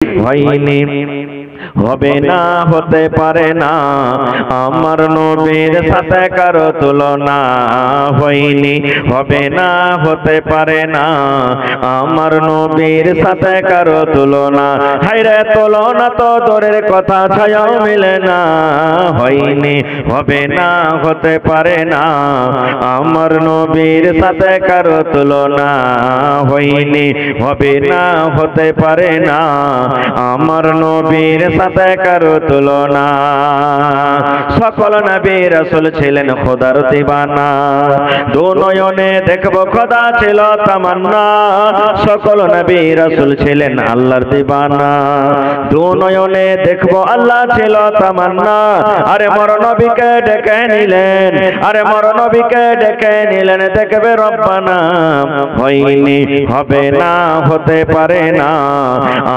হয়নি, হবে না, হতে পারে না, আমার নবীর সাথে কারো তুলনা। হয়নি, হবে না, হতে পারে না, আমার নবীর সাথে কারো তুলনা। হায়রে তুলনা তো দূরের কথা, ছায়াও মিলে না। হয়নি, হবে না, হতে পারে না, আমার নবীর সাথে কারো তুলনা। হয়নি, হবে না, হতে পারে না, আমার নবীর সাথে কারো তুলনা। সকল নবী রাসূল ছিলেন খোদার দিবানা, দু নয়নে দেখবো খোদা ছিল তামান্না। সকল নবী রাসূল ছিলেন আল্লাহর দিবানা, দু নয়নে দেখবো আল্লাহ ছিল তামান্না। আরে মর নবীকে ডেকে নিলেন, আরে মর নবীকে ডেকে নিলেন, দেখবে রব্বানা। হয়নি, হবে না, হতে পারে না,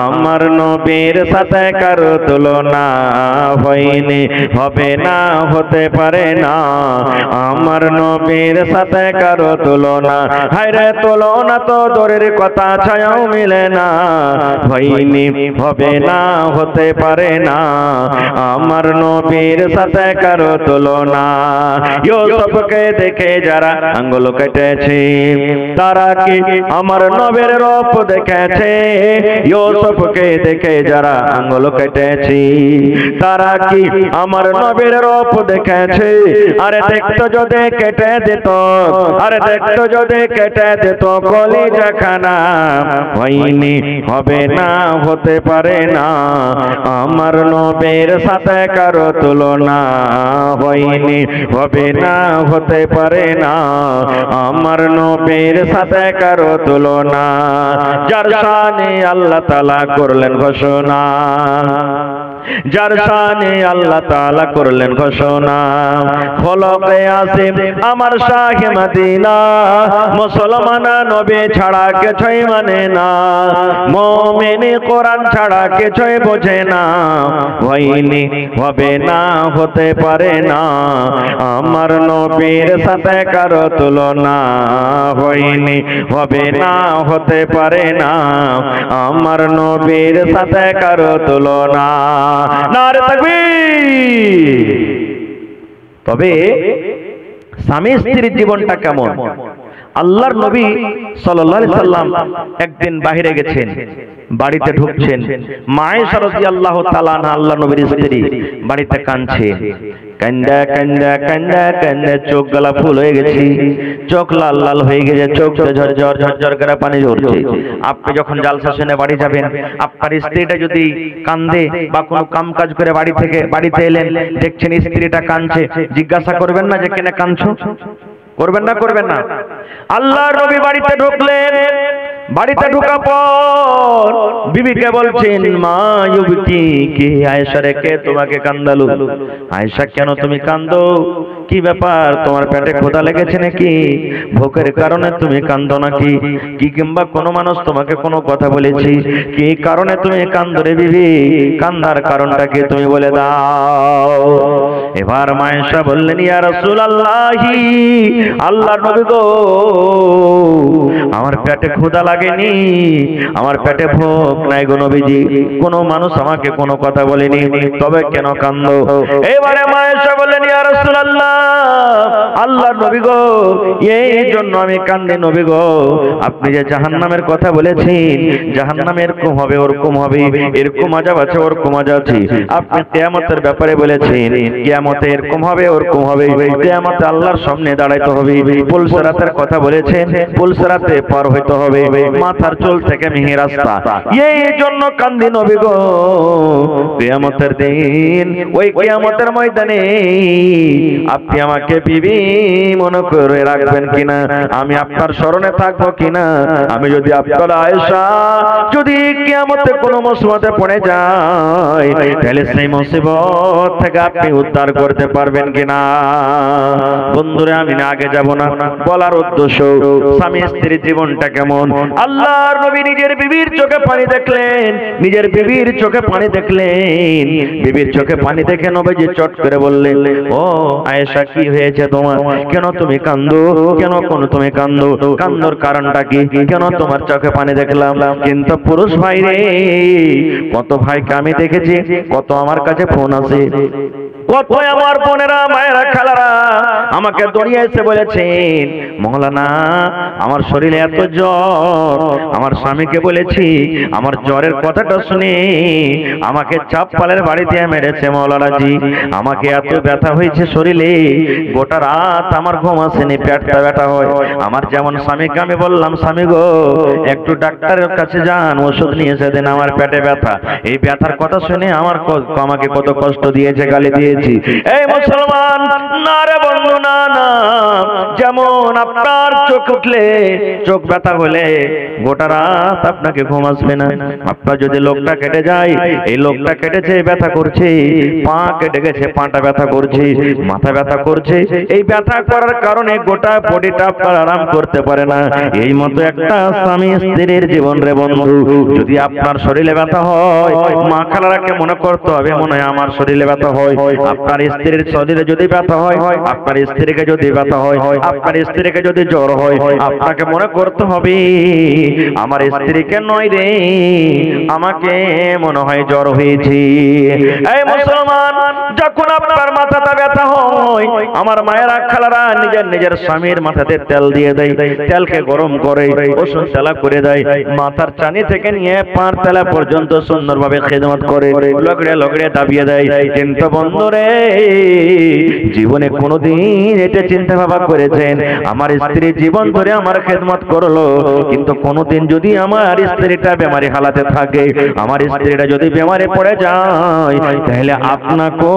আমার নবীর সাথে কারো তুলনা। হয়নি, হবে না, হতে পারে না, আমার নবীর সাথে কারো তুলনা। হায়রে তুলনা তো দূরের কথা, ছায়াও মিলে না। হয়নি, হবে না, হতে পারে না, আমার নবীর সাথে কারো তুলনা। ইউসুফকে দেখে যারা আঙ্গুল কেটেছে, তারা কি আমার নবীর রূপ দেখেছে? ইউসুফকে দেখে যারা আঙ্গুল কেটেছে, তারা কি আমার নবীর রূপ দেখেছে? আরে দেখতো যদি কেটে দিত, আরে দেখতো যদি কেটে দিত কলিজাখানা। হয়নি, হবে না, হতে পারে না, আমার নবীর সাথে কারো তুলনা। হয়নি, হবে না, হতে পারে না, আমার নবীর সাথে কারো তুলনা। যার শানে আল্লাহ তাআলা করলেন ঘোষণা, যার শানে আল্লাহ তাআলা করলেন ঘোষণা। খলকে আসিম আমার শাহে মদিনা, মুসলমান নবী ছাড়া কিছুই মানে না, মুমিন কোরআন ছাড়া কিছুই বোঝে না। হয়নি, হবে না, হতে পারে না, আমার নবীর সাথে কারো তুলনা। হয়নি, হবে না, হতে পারে না, আমার নবীর সাথে কারো তুলনা। নারে তাকবীর। তবে স্বামী স্ত্রীর জীবনটা কেমন? আল্লাহর নবী সাল্লাল্লাহু আলাইহি সাল্লাম একদিন বাইরে গেছেন, বাড়িতে ঢুকছেন, মা আয়েশা রাদিয়াল্লাহু তাআলা আনহা আল্লাহর নবীর স্ত্রী বাড়িতে কাঁদছে। কান্দা কান্দা কান্দা কান্দা চোখ গলা ফুল হয়ে গেছে, চোখ লাল লাল হয়ে গেছে, চোখ ঝরঝর ঝরঝর করে পানি ঝরছে। আপনি যখন জালসা শুনে বাড়ি যাবেন, আপনার স্ত্রীটা যদি কান্দে বা কোনো কাম কাজ করে বাড়ি থেকে বাড়িতে এলেন, দেখছেন স্ত্রীটা কাঁদছে, জিজ্ঞাসা করবেন না যে কেন কাঁদছো? করবেন না? করবেন না? আল্লাহর নবী বাড়িতে ঢুকলেন, বাড়িতে ঢোকার পর বিবিকে বলছেন, মা ইউবকি কি আয়েশা রে, কে তোমাকে কান্দালো? আয়েশা, কেন তুমি কান্দো? কি ব্যাপার? তোমার পেটে ক্ষুধা লেগেছে নাকি? ভোকের কারণে তুমি কান্দো নাকি? কি কিংবা কোনো মানুষ তোমাকে কোনো কথা বলেছি? কি কারণে তুমি কান্দো রে বিবি? কান্দার কারণটা কি তুমি বলে দাও। এবার মা আয়েশা বললেন, ইয়া রাসূলুল্লাহি, আল্লাহর নবী গো, আমার পেটে ক্ষুধা লাগেনি, আমার পেটে ভোক নাই গো নবীজি, কোনো মানুষ আমাকে কোনো কথা বলেনি, তবে কেন কান্দো? এবারে মা আয়েশা বললেন, ইয়া রাসূলুল্লাহ, আল্লাহর নবী গো, এই জন্য আমি কান্দি নবী গো, আপনি যে জাহান্নামের কথা বলেছেন, জাহান্নাম এরকম হবে, ওরকম হবে, এরকম আযাব আছে, ওরকম আযাব আছে। আপনি কিয়ামতের ব্যাপারে বলেছেন, কিয়ামতে এরকম হবে, ওরকম হবে, কিয়ামতে আল্লাহর সামনে দাঁড়াইতে হবে। পুলসিরাতের কথা বলেছেন, পুলসিরাতে পার হইতে হবে, মাথার চুল থেকে মিহি রাস্তা। এই জন্য কান্দি নবী গো, কিয়ামতের দিন, ওই কিয়ামতের ময়দানে আপনি আমাকে বিবি মনে করে রাখবেন কিনা, আমি আপনার স্মরণে থাকবো কিনা, আমি যদি আপনার আয়েশা যদি কিয়ামতে কোনো মুসিবতে পড়ে যায়, তাহলে সেই মুসিবত থেকে আপনি উদ্ধার করতে পারবেন কিনা। বন্ধুরা, আমি না আগে যাব না, বলার উদ্দেশ্য স্বামী স্ত্রীর জীবনটা কেমন। আল্লাহর নবী নিজের বিবির চোখে পানি দেখলেন, নিজের বিবির চোখে পানি দেখলেন, বিবির চোখে পানি দেখে নবীজি চট করে বললেন, ও আয়েশা, কি হয়েছে তোমার? কেন তুমি কান্দো, কেন তুমি কান্দো, কান্দোর কারণটা কি, কেন তোমার চোখে পানি দেখলাম? কিন্তু পুরুষ ভাই রে, কত ভাইকে আমি দেখেছি, কত আমার কাছে ফোন আছে, কত আমার বোনেরা, মায়েরা, খালারা আমাকে দৌড়িয়ে এসে বলেছেন, মৌলানা আমার শরীরে এত জ্বর, আমার স্বামীকে বলেছি আমার জ্বরের কথাটা শুনে আমাকে চাপ্পালের বাড়ি দিয়ে মেরেছে মৌলানা জি, আমাকে এত ব্যথা হয়েছে শরীরে, গোটা রাত আমার ঘুম আসেনি, পেটটা ব্যথা হয়। আমার যেমন স্বামীকে আমি বললাম, স্বামী গো একটু ডাক্তারের কাছে যান, ওষুধ নিয়ে এসে দেন, আমার পেটে ব্যথা। এই ব্যথার কথা শুনে আমাকে কত কষ্ট দিয়েছে, গালি দিয়েছি। এই মুসলমান, না রে বন্ধু, না না, যেমন আপনার চোখ উঠলে, চোখ ব্যথা হলে গোটা রাত আপনাকে ঘুম আসবে না। আপনার যদি লোকটা কেটে যায়, এই লোকটা কেটেছে ব্যথা করছে, পা কেটে গেছে পাটা ব্যথা করছে, মাথা ব্যথা করছে, এই ব্যথা করার কারণে গোটা বডিটা আপনার আরাম করতে পারে না। এই মতো একটা স্বামী স্ত্রীর জীবন রে বন্ধু, যদি আপনার শরীরে ব্যথা হয়, মা খালারাকে মনে করতে হবে মনে হয় আমার শরীরে ব্যথা হয়। আপনার স্ত্রীর শরীরে যদি ব্যথা হয়, আপনার স্ত্রীকে যদি ব্যথা হয়, আপনার স্ত্রীকে যদি জ্বর হয়, আপনাকে মনে করতে হবে আমার স্ত্রীকে নয় রে, আমাকে মনে হয় জ্বর হয়েছে। এই মুসলমান, যখন আপনার মাথাটা ব্যথা হয়, আমার মায়েরা খালারা নিজের স্বামীর মাথাতে তেল দিয়ে দেয়, তেলকে গরম করে ওষুধ তেলা করে দেয়, মাথার চানি থেকে নিয়ে পার তেলা পর্যন্ত সুন্দরভাবে খেদমত করে, লগড়ে লগড়ে দাবিয়ে দেয়। কিন্তু বন্ধুরে, জীবনে কোনোদিন এটা চিন্তা ভাবনা করেছেন আমার স্ত্রী জীবন ধরে আমার খেদমত করলো, কিন্তু কোনোদিন যদি আমার স্ত্রীটা বেমারি হালাতে থাকে, আমার স্ত্রীটা যদি বেমারে পড়ে যায়, তাহলে আপনাকেও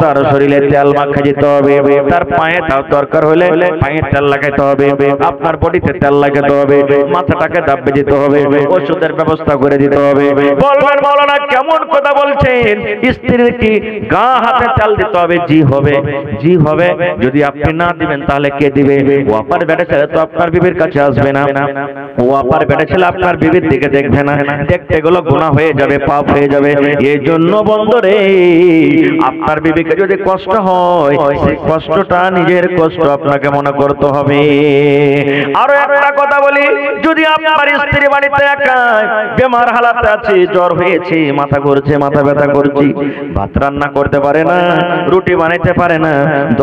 তার শরীরে তেল মাখা যেতে হবে, তার পায়ে তার দরকার হলে পায়ে তেল লাগাইতে হবে, আপনার বডিতে তেল লাগাতে হবে, মাথাটাকে দাব্বে যেতে হবে, ওষুধের ব্যবস্থা করে দিতে হবে। বলবেন মৌলানা কেমন কথা বলছেন, স্ত্রীর কি গা হাতে তেল দিতে হবে? জি হবে, জি হবে। যদি আপনি না দিবেন তাহলে কে দিবে? ও আপার বেটা ছেলে তো আপনার বিবির কাছে আসবে না, ও আপার বেটা ছেলে আপনার বিবির দিকে দেখবে না, দেখতে গেলে গুনাহ হয়ে যাবে, পাপ হয়ে যাবে। এই জন্য বন্ধুরে, আপনার বিবিকে যদি কষ্ট হয়, সেই কষ্টটা নিজের কষ্ট আপনাকে মনে করতে হবে। আরো একটা কথা বলি, যদি আপনার স্ত্রী বাড়িতে একা বেমার হালাতে আছে, জ্বর হয়েছে, মাথা ঘুরছে, মাথা ব্যথা করছে, ভাত রান্না করতে পারে না, রুটি বানাইতে পারে না,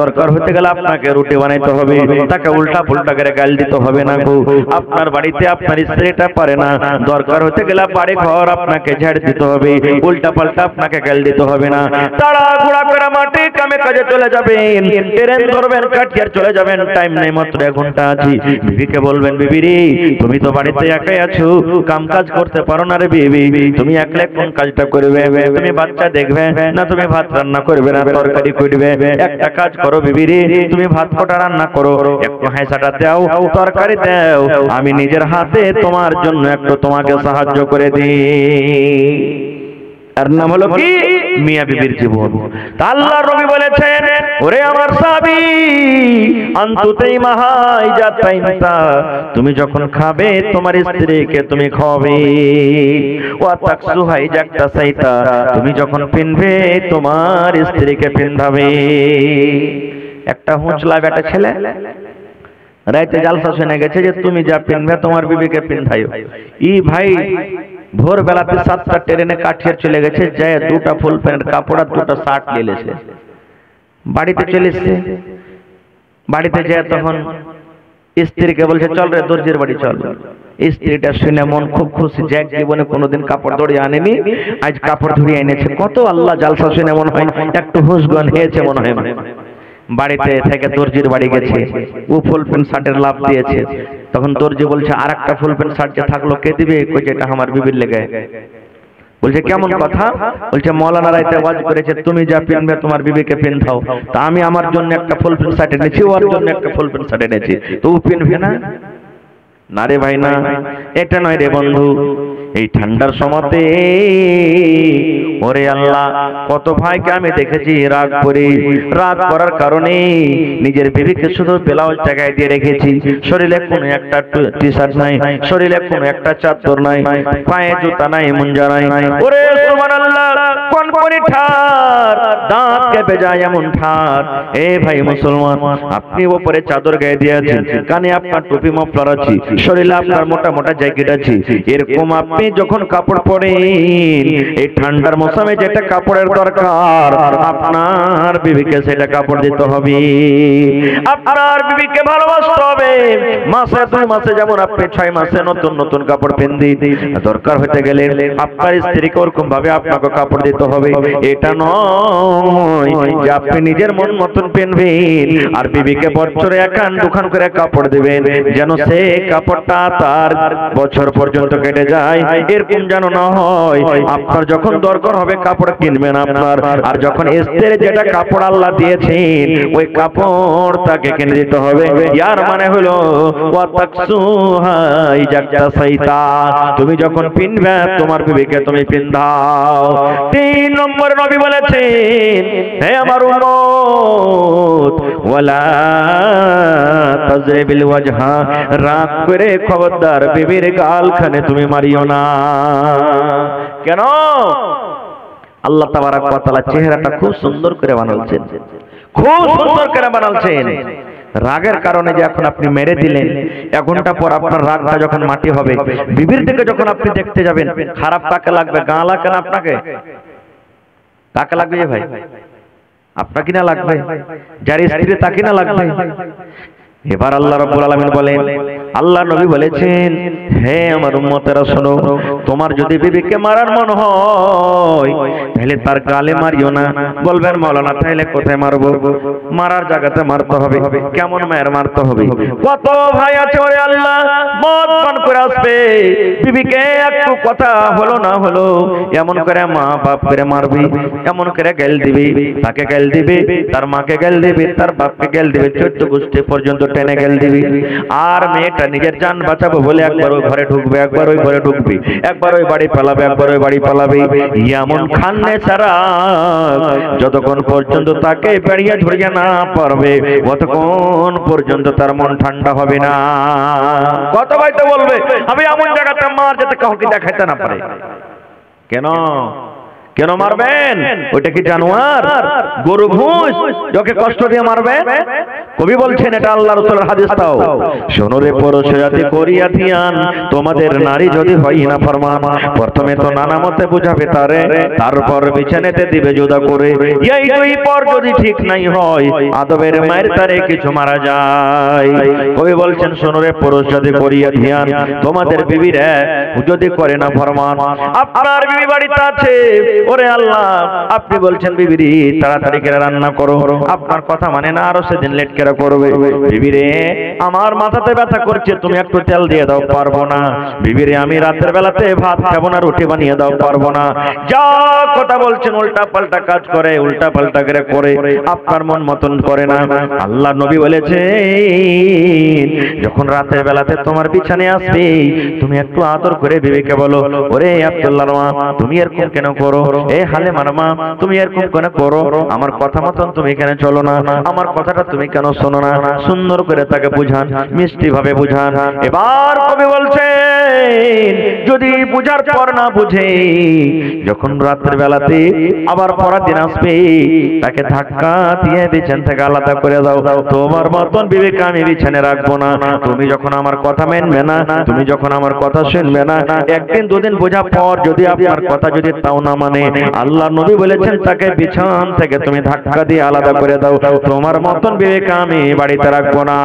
দরকার হতে গেলে আপনাকে রুটি বানাইতে হবে, তাকে উল্টা পুল্টা করে গাল দিতে হবে না গো। আপনার বাড়িতে আপনার স্ত্রীটা পারে না, দরকার হতে গেলে বাড়ি ঘর আপনাকে ঝাড় দিতে হবে, উল্টা পাল্টা আপনাকে গাল দিতে হবে না। তাড়াহুড়া করে মাঠে কামে কাজে চলে যাবেন, ট্রেন ধরবেন, কাঠিয়ার চলে যাবেন, টাইম নেই, মাত্র 1 ঘন্টা আছে। বিবিকে বলবেন, বিবি রে তুমি তো বাড়িতে একাই আছো, কাম কাজ করতে পারো না রে বিবি, তুমি একলা কোন কাজটা করবে? তুমি বাচ্চা দেখবে না, তুমি ভাত রান্না করবে না, তরকারি করবে? একটা কাজ করো বিবি রে, তুমি ভাত কটা রান্না করো, একটু হাঁসাটা দাও, তরকারি দাও, আমি নিজের হাতে তোমার জন্য একটু তোমাকে সাহায্য করে দিই। এর নাম হলো কি? মিয়া বিবির জীবন। তা আল্লাহর নবী বলেছেন, ওরে আমার সাহাবী, আনতুতেই মাহাই জাতাইতা, তুমি যখন খাবে তোমার স্ত্রীকে তুমি খাওয়াবে, ওয়া তাকসুহাই জাকতা সাইতা, তুমি যখন পিনবে তোমার স্ত্রীকে পিন্ধাবে। একটা হুঁচলা বেটা ছেলে রাইতে জালসা শুনে গেছে যে তুমি যা পিনবে তোমার বিবিকে পিন্ধাইও। ই ভাই ভোরবেলাতে 7টা ট্রেনে কাঠিয়ার চলে গেছে, যায় 2টা ফুল প্যান্ট কাপড় আর 2টা শার্ট নিয়ে এসেছে, বাড়িতে চলে এসেছে। বাড়িতে যায় তখন স্ত্রীকে বলছে, চল রে দর্জির বাড়ি চল। স্ত্রীটা শুনে মন খুব খুশি, যে জীবনে কোনোদিন কাপড় ধরে আনেনি, আজ কাপড় ধরে এনেছে। কত আল্লাহ জালসা শুনে মনে হয় একটু হুঁশজ্ঞান হয়েছে মনে হয়। বাড়িতে থেকে দর্জির বাড়ি গেছে, ও ফুল প্যান্ট শার্টের লাভ দিয়েছে। তখন দর্জি বলছে, আর একটা ফুল প্যান্ট শার্ট যে থাকলো কে দিবে? কইছে এটা আমার বিবির লেগে। বলছে কেমন কথা? বলছে মৌলানা রাইতে ওয়াজ করেছে তুমি যা পিনবে তোমার বিবিকে পিন্ধাও, তা আমি আমার জন্য একটা ফুল প্যান্ট শার্ট এনেছি, ওর জন্য একটা ফুল প্যান্ট শার্ট এনেছি, তো ও পিনবে না? না রে ভাই না, এটা নয় রে বন্ধু। এই ঠান্ডার সময়তে ওরে আল্লাহ, কত ভাইকে আমি দেখেছি রাগ করে, রাগ করার কারণে নিজের বিবিকে শুধু ব্লাউজ টাকায় দিয়ে রেখেছি, শরীরে কোনো একটা টি শার্ট নাই, শরীরে কোনো একটা চাদর নাই, পায়ে জুতা নাই, মুঞ্জা নাই। ওরে সুবহানাল্লাহ, কোন কোন ঠাই দাঁত কেঁপে যায় এমন ঠার। এ ভাই মুসলমান, আপনি ওপরে চাদর গায়ে দিয়েছেন, কানে আপনার টুপি মফলার আছে, শরীরে আপনার মোটা মোটা জ্যাকেট আছে, এরকম আপনি যখন কাপড় পরেন, এই ঠান্ডার মৌসুমে যেটা কাপড়ের দরকার আপনার বিবিকে সেটা কাপড় দিতে হবে। আপনার বিবিকে ভালোবাসতে হবে। মাসে 2 মাসে যেমন আপনি 6 মাসে নতুন নতুন কাপড় পেন্দি, দরকার হতে গেলে আপনার স্ত্রীকে ওরকম ভাবে আপনাকে কাপড় দিতে হবে। এটা নয় যে আপনি নিজের মন মতন পেনবেন আর বিবিকে বছরে 1-2 করে কাপড় দিবেন, যেন সে কাপড়টা তার বছর পর্যন্ত কেটে যায়, এরকম যেন না হয়। আপনার যখন দরকার হবে কাপড় কিনবেন আপনার, আর যখন স্ত্রীর যেটা কাপড় আল্লাহ দিয়েছেন ওই কাপড় তাকে কিনে দিতে হবে। ইয়ার মানে হলো তুমি যখন পিনবে তোমার বিবিকে তুমি পিন্দাও। 3 নম্বর নবী বলেছেন, হে আমার উম্মত, ওয়ালা তাজরিবিল ওয়াজহা, রাগ করে খবরদার বিবির গালখানে তুমি মারিও না। কেন? আল্লাহ তাবারক ওয়া তাআলা চেহারাটা খুব সুন্দর করে বানালছেন, খুব সুন্দর করে বানালছেন। রাগের কারণে যে এখন আপনি মেরে দিলেন, 1 ঘন্টা পর আপনার রাগটা যখন মাটি হবে, বিবির দিকে যখন আপনি দেখতে যাবেন, খারাপ কাকে লাগবে? গাঁ লাগবে না আপনাকে? কাকে লাগবে ভাই? আপনাকে না লাগবে? যার স্ত্রী তাকে না লাগবে? এবার আল্লাহ রাব্বুল আলামিন বলেন, আল্লাহ নবী বলেছেন, হে আমার উম্মতেরা শোনো, তোমার যদি বিবিকে মারার মন হয় তাহলে তার গালে মারিও না। বলবেন মাওলানা তাহলে কোথায় মারবো? মারার জায়গাতে মারতে হবে। কেমন মায়ের মারতে হবে? কত ভাই আছে ওরে আল্লাহ মদ পান করে আসবে, বিবিকে একটু কথা হলো না হলো এমন করে মা বাপ করে মারবি, এমন করে গাল দিবি, তাকে গাল দিবি, তার মাকে গাল দিবি, তার বাপকে গাল দিবি, 14 গোষ্ঠী পর্যন্ত টেনে গেল দিবি। আর মেয়েটা নিজের জান বাঁচাবো বলে একবার ওই ঘরে ঢুকবে, একবার ওই ঘরে ঢুকবি, একবার ওই বাড়ি পালাবে, একবার ওই বাড়ি পালাবে। এমন খান্নে ছাড়া যতক্ষণ পর্যন্ত তাকে বেরিয়ে ঝরিয়ে না পারবে ততক্ষণ পর্যন্ত তার মন ঠান্ডা হবে না। কত ভাই তো বলবে আমি এমন জায়গাতে মার যাতে কাউকে দেখাইতে না পারে। কেন? কেন মারবেন? ওইটা কি জানোয়ার? গরু ভুঁস যাকে কষ্ট দিয়ে মারবেন? কবি বলছেন এটা আল্লাহ রাসূলের হাদিস। তাও শোনো রে পুরুষ জাতি করিয়া তিয়ান, তোমাদের নারী যদি হয় না ফরমান, প্রথমে তো নানা মতে বুঝাবে তারে, তারপর বিছানাতে দিবে জুদা করে। এই 2 পর যদি ঠিক নাই হয় আদবের মায়ের তারে কিছু মারা যায়। কবি বলছেন শোনো রে পুরুষ জাতি করিয়া তিয়ান, তোমাদের বিবিরা যদি করে না ফরমান। আপনার বিবি বাড়িতে আছে, ওরে আল্লাহ আপনি বলছেন বিবিরি তাড়াতাড়ি করে রান্না করো, আপনার কথা মানে না, আরো সেদিন লেট করে করবে। বিবিরে আমার মাথাতে ব্যথা করছে, তুমি একটু তেল দিয়ে দাও, পারবো না। বিবিরে আমি রাতের বেলাতে ভাত খাবো না, রুটি বানিয়ে দাও, পারবো না। যা কথা বলছেন উল্টা পাল্টা কাজ করে, উল্টা পাল্টা করে আপনার মন মতন করে না। আল্লাহ নবী বলেছেন যখন রাতের বেলাতে তোমার বিছানায় আসবে তুমি একটু আদর করে বিবিকে বলো, ওরে আব্দুল্লাহর মা তুমি এরকম কেন করো? এ হালেমার মা তুমি এরকম কেন করো? আমার কথা মতন তুমি কেন চলো না? আমার কথাটা তুমি কেন শোনো না? সুন্দর করে তাকে বুঝান, মিষ্টি ভাবে বুঝান। এবার কবি বলছেন যদি বুঝার পর না বুঝে, যখন রাতের বেলাতে আবার পরের দিন আসবে তাকে ধাক্কা দিয়ে বিছানা থেকে আলাদা করে দাও। তোমার মতন বিবেকে আমি বিছানে রাখবো না। তুমি যখন আমার কথা মানবে না, তুমি যখন আমার কথা শুনবে না, 1 দিন 2 দিন বোঝা পর যদি আপনার কথা যদি তাও না মানে, আল্লাহ নবী বলেছেন তাকে বিছান থেকে তুমি ধাক্কা দিয়ে আলাদা করে দাও। তোমার মতন বিবেক আমি বাড়িতে রাখবো না,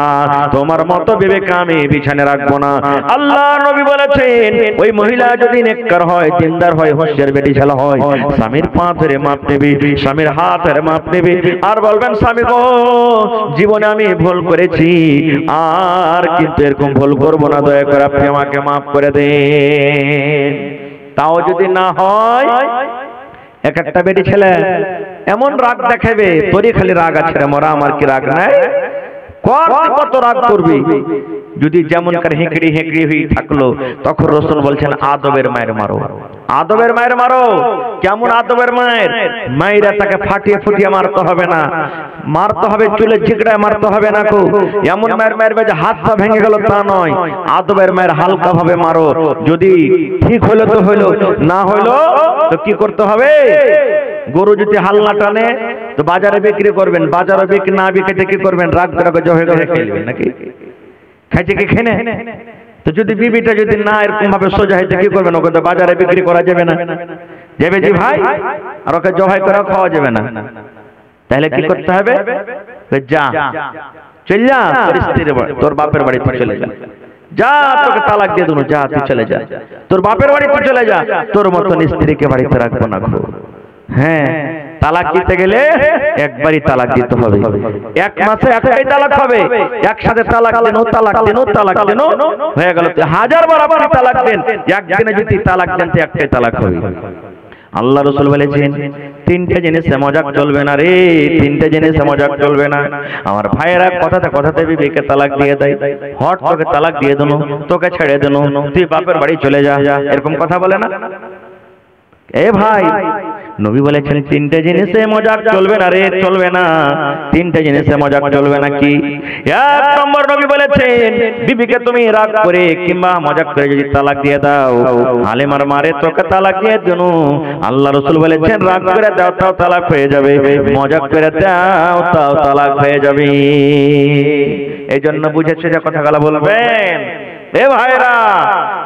তোমার মতো বিবেক আমি বিছানে রাখবো না। আল্লাহ নবী বলেছেন ওই মহিলা যদি নেককার হয়, দিনদার হয়, হোশিয়ার বেটি ছেলে হয়, স্বামীর পা ধরে মাপ নেবে, স্বামীর হাত ধরে মাপ নেবে, আর বলবেন স্বামী গো জীবনে আমি ভুল করেছি, আর কিন্তু এরকম ভুল করবো না, দয়া করে আপনি আমাকে মাফ করে দেন। তাও যদি না হয়, একটা বেটি ছেলে এমন রাগ দেখাবে, তোরই খালি রাগ আছে রে মরা, আমার কি রাগ নাই? কত রাগ করবি? যদি যেমন কার হেঁকড়ি হেঁকড়ি হয়ে থাকলো, তখন রাসূল বলছেন আদবের মায়ের মারো, আদবের মায়ের মারো। কেমন আদবের মায়ের? মায়েরা তাকে ফাটিয়ে ফুটিয়ে মারতে হবে না, মারতে হবে চুলে ঝিকড়ায় মারতে হবে না। এমন মায়ের মারবে যে হাত পা ভেঙে গেল তা নয়, আদবের মায়ের হালকা ভাবে মারো। যদি ঠিক হলো তো হইলো, না হইলো তো কি করতে হবে? গরু যদি হাল্লা টানে তো বাজারে বিক্রি করবেন, বাজারে বিক্রি না বিক্রিতে কি করবেন? রাগ করে জহে জহে খেলবেন নাকি? খাইছে কি খেনে? তো যদি বিবিটা যদি না এরকম ভাবে সোজা হইতে কি করবেন? ওকে তো বাজারে বিক্রি করা যাবে না, যাবে জি ভাই, আর ওকে জবাই করে খাওয়া যাবে না। তাহলে কি করতে হবে? যা চল যা, তোর স্ত্রীর বাড়ি, তোর বাপের বাড়ি তুই চলে যা, যা তোকে তালাক দিয়ে দেবো, যা তুই চলে যা, তোর বাপের বাড়ি তুই চলে যা, তোর মতন স্ত্রীকে বাড়িতে রাখবো না। হ্যাঁ, তালাক দিতে গেলে একবারই তালাক দিতে হবে, এক মাসে একটাই তালাক হবে। একসাথে তালাক দেন, তালাক দেন, তালাক দেন হয়ে গেল। 1000 বার আপনি তালাক দেন, একদিনে যদি তালাক দেন তো একটাই তালাক হবে। আল্লাহ রাসূল বলেছেন 3টে জিনিসে মজাক চলবে না রে, 3টে জিনিসে মজাক চলবে না। আমার ভাইয়েরা কথাতে কথাতে বিবিকে তালাক দিয়ে দেয়, হট তোকে তালাক দিয়ে দেন, তোকে ছেড়ে দেন, তুই বাপের বাড়ি চলে যা, এরকম কথা বলে না? এ ভাই, নবী বলেছেন 3টে জিনিসে মজাক চলবে না রে, চলবে না। 3টে জিনিসে মজাক চলবে না। কি? 1 নম্বর নবী বলেছেন বিবিকে তুমি রাগ করে কিংবা মজাক করে যদি তালাক দিয়ে দাও, আলেমার মারে তোকে তালাক দিয়ে দেন। আল্লাহ রাসূল বলেছেন রাগ করে দাও তাও তালাক হয়ে যাবে, মজাক করে দাও তাও তালাক হয়ে যাবে। এই জন্য বুঝে সুঝে কথাগুলো বলবেন। এ ভাইরা,